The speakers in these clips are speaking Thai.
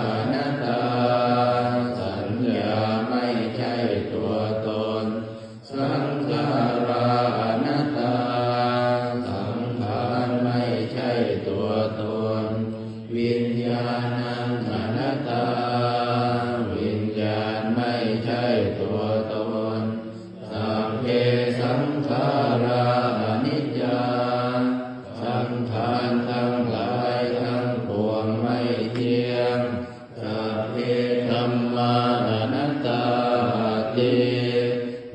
อนัตตาสัญญาไม่ใช่ตัวตนสังขาราอนัตตาสังขารไม่ใช่ตัวตนวิญญาณังอนัตตาวิญญาณไม่ใช่ตัวตนสัพเพสังขาราอนิจจาสังขารทั้งหลายทั้งปวงไม่เที่ยงสัพเพธัมมาอนัตตาติ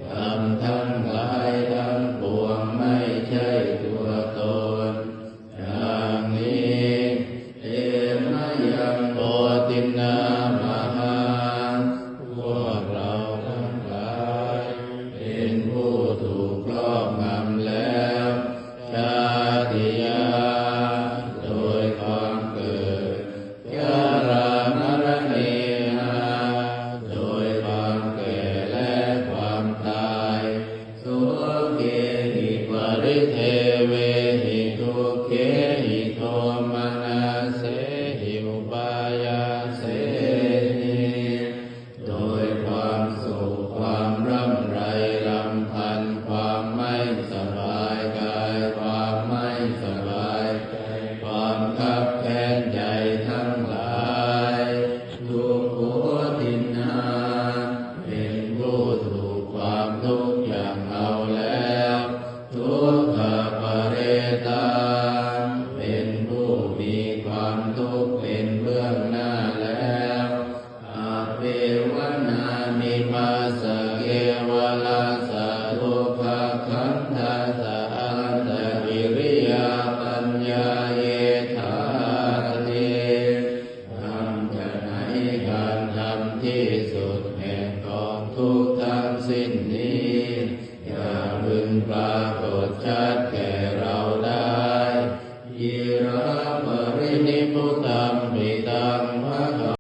ธรรมทั้งหลายทั้งปวงไม่ใช่ตัวตนอย่างนี้เอมยังโพธินามหังพวกเราทั้งหลายเป็นผู้ถูกครอบงำแล้วชาติยาโดยความเกิดชรามรณะโดยความแก่และความตายสุเกหิปริเทเวหิทุกเขหิโทมนัสเสหิอุปายาเสหิโดยความสุขความร่ำไรรำพันความไม่สบายกายความไม่สบายใจความคับแค้นใจทั้งหลายทุกโขทินนาเป็นผู้ถูกความทุกข์อย่างเอาแล้วทุกขปเรตาเป็นผู้มีความทุกข์เป็นเบื้องหน้าแล้วอาเปวนานิปัสสะเกวลัสสะทุกขขันธาสะอันตกิริยาปัญญาเยธาติทำจะไหนการทำที่